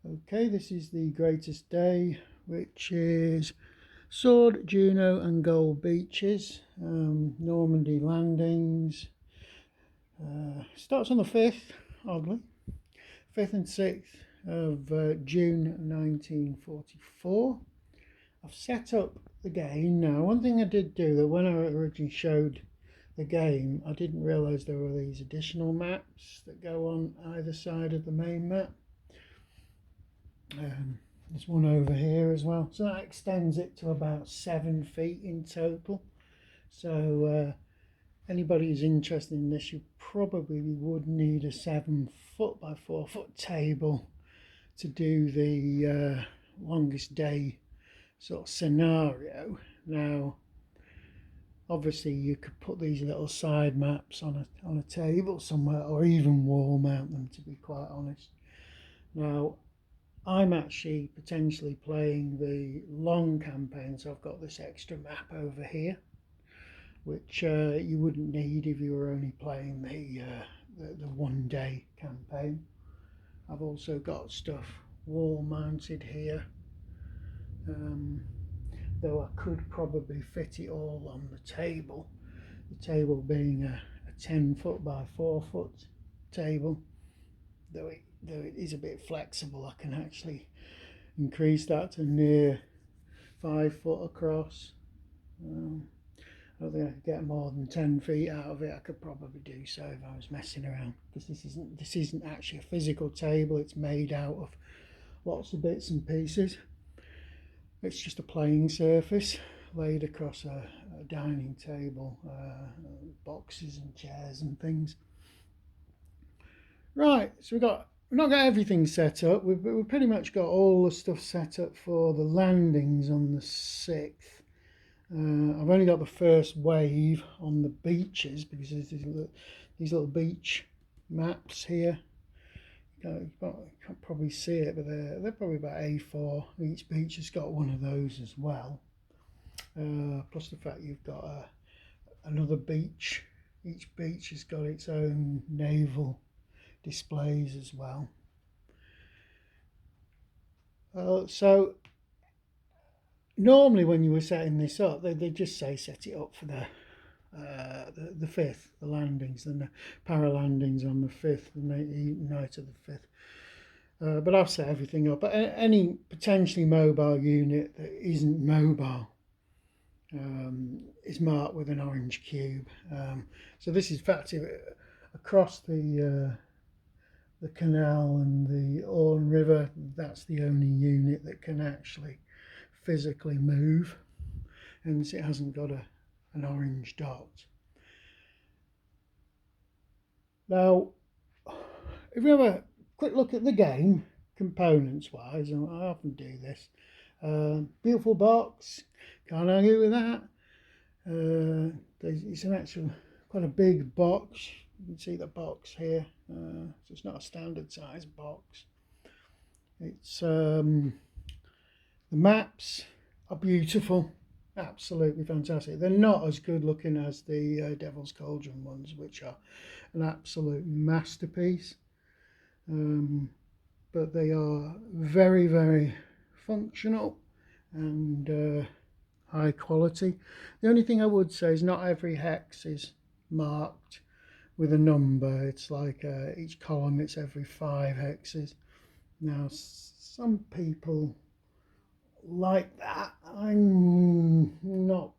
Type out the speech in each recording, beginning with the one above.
Okay, this is the greatest day, which is sword, Juno and gold beaches, Normandy landings. Starts on the 5th, oddly, 5th and 6th of June 1944. I've set up the game now. One thing I did do, that when I originally showed the game, I didn't realise there were these additional maps that go on either side of the main map. There's one over here as well, so that extends it to about 7 feet in total. So anybody who's interested in this, you probably would need a 7 foot by 4 foot table to do the longest day sort of scenario. Now obviously you could put these little side maps on a table somewhere, or even wall mount them, to be quite honest. Now I'm actually potentially playing the long campaign, so I've got this extra map over here, which you wouldn't need if you were only playing the 1 day campaign. I've also got stuff wall mounted here, though I could probably fit it all on the table. The table being a 10 foot by 4 foot table, though it is a bit flexible. I can actually increase that to near 5 foot across. I don't think I could get more than 10 feet out of it. I could probably do so if I was messing around, because this isn't actually a physical table. It's made out of lots of bits and pieces. It's just a playing surface laid across a dining table, boxes and chairs and things. Right, so we've not got everything set up. We've pretty much got all the stuff set up for the landings on the 6th. I've only got the first wave on the beaches, because there's these little beach maps here. You can't probably see it, but they're probably about A4. Each beach has got one of those as well. Plus the fact you've got another beach. Each beach has got its own naval displays as well. So normally when you were setting this up, they just say set it up for the 5th, the landings, and the para landings on the 5th, the night of the 5th. But I've set everything up. But any potentially mobile unit that isn't mobile is marked with an orange cube. So this is effective across the canal and the Orne River. That's the only unit that can actually physically move, hence it hasn't got an orange dot. Now, if we have a quick look at the game, components wise, and I often do this, beautiful box, can't argue with that. It's an actual quite a big box. You can see the box here, so it's not a standard size box. It's the maps are beautiful, absolutely fantastic. They're not as good looking as the Devil's Cauldron ones, which are an absolute masterpiece, but they are very, very functional and high quality. The only thing I would say is not every hex is marked with a number. It's like each column, it's every 5 hexes. Now some people like that. I'm not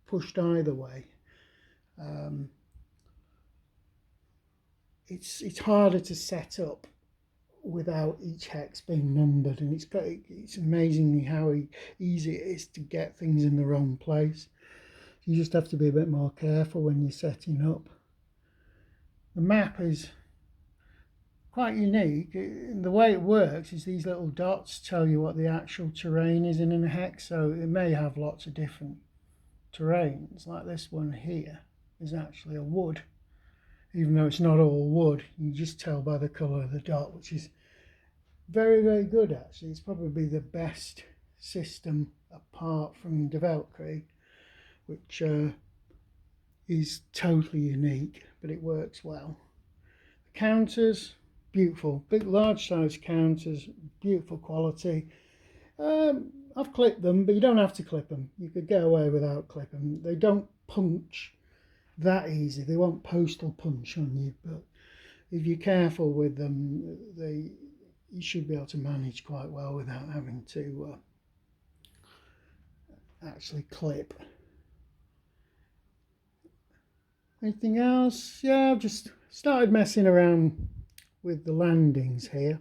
pushed either way. It's harder to set up without each hex being numbered, and it's amazingly how easy it is to get things in the wrong place. You just have to be a bit more careful when you're setting up. The map is quite unique. The way it works is these little dots tell you what the actual terrain is in a hex, so it may have lots of different terrains. Like this one here is actually a wood, even though it's not all wood. You just tell by the colour of the dot, which is very, very good actually. It's probably the best system apart from Developcrete, which is totally unique, but it works well. The counters, beautiful, big large size counters, beautiful quality. I've clipped them, but you don't have to clip them. You could get away without clipping. They don't punch that easy. They won't postal punch on you, but if you're careful with them, you should be able to manage quite well without having to actually clip. Anything else? Yeah, I've just started messing around with the landings here.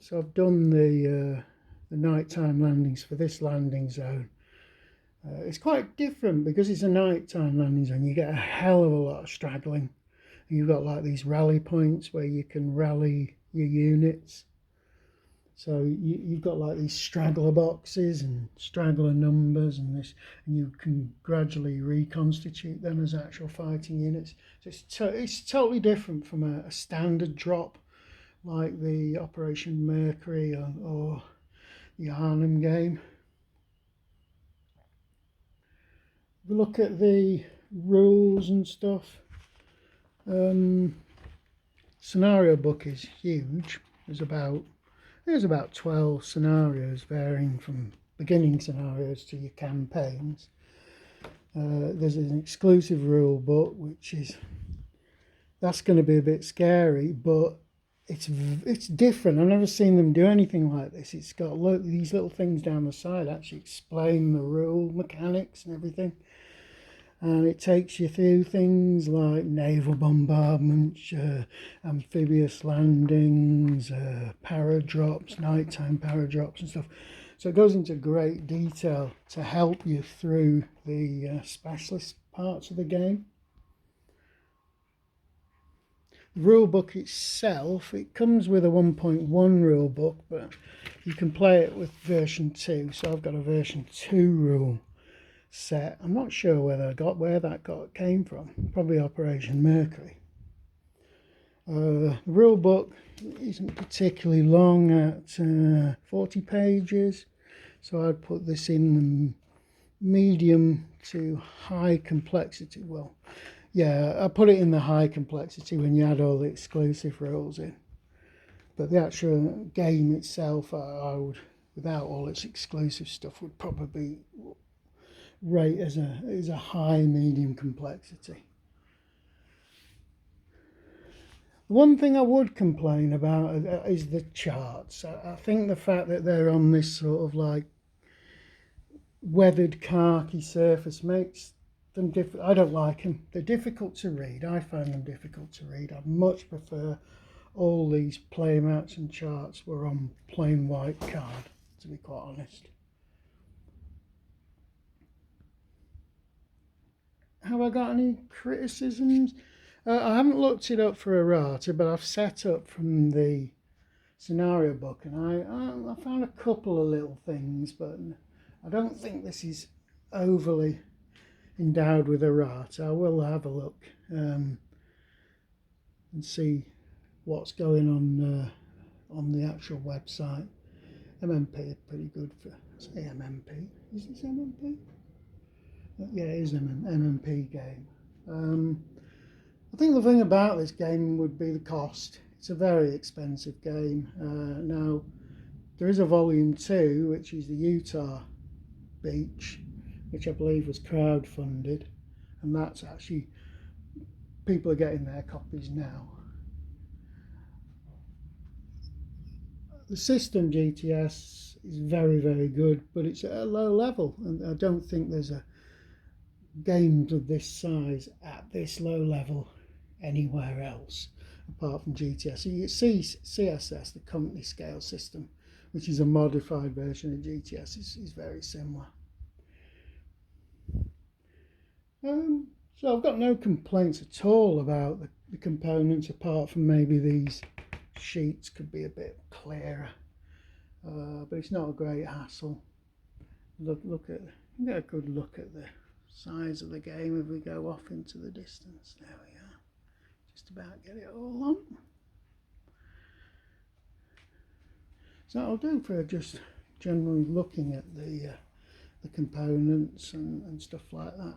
So I've done the nighttime landings for this landing zone. It's quite different because it's a nighttime landing zone. You get a hell of a lot of straggling. You've got like these rally points where you can rally your units. So you've got like these straggler boxes and straggler numbers and this, and you can gradually reconstitute them as actual fighting units. So it's totally different from a standard drop like the Operation Mercury or the Arnhem game. If we look at the rules and stuff, scenario book is huge. There's about 12 scenarios, varying from beginning scenarios to your campaigns. There's an exclusive rule book, that's going to be a bit scary, but it's different. I've never seen them do anything like this. It's got these little things down the side actually explain the rule mechanics and everything. And it takes you through things like naval bombardments, amphibious landings, paradrops, nighttime paradrops and stuff. So it goes into great detail to help you through the specialist parts of the game. The rule book itself, it comes with a 1.1 rule book, but you can play it with version 2. So I've got a version 2 rule set. I'm not sure where that came from. Probably Operation Mercury. The rule book isn't particularly long at 40 pages, so I'd put this in the medium to high complexity. Well, yeah, I put it in the high complexity when you add all the exclusive rules in. But the actual game itself, I would, without all its exclusive stuff, would probably rate as a high medium complexity. One thing I would complain about is the charts. I think the fact that they're on this sort of like weathered khaki surface makes them different. I don't like them. They're difficult to read. I find them difficult to read. I'd much prefer all these playmats and charts were on plain white card, to be quite honest. Have I got any criticisms? I haven't looked it up for errata, but I've set up from the scenario book, and I found a couple of little things, but I don't think this is overly endowed with errata. I will have a look and see what's going on the actual website. MMP are pretty good for, say MMP. Is this MMP? Yeah, it is an MMP game. I think the thing about this game would be the cost. It's a very expensive game. Now, there is a volume 2, which is the Utah Beach, which I believe was crowdfunded, and that's actually, people are getting their copies now. The system GTS is very, very good, but it's at a low level, and I don't think there's a game of this size at this low level anywhere else apart from GTS. So you get CSS, the company scale system, which is a modified version of GTS, is very similar. So I've got no complaints at all about the components, apart from maybe these sheets could be a bit clearer, but it's not a great hassle. Get a good look at the size of the game if we go off into the distance. There we are. Just about get it all on. So that'll do for just generally looking at the components and stuff like that.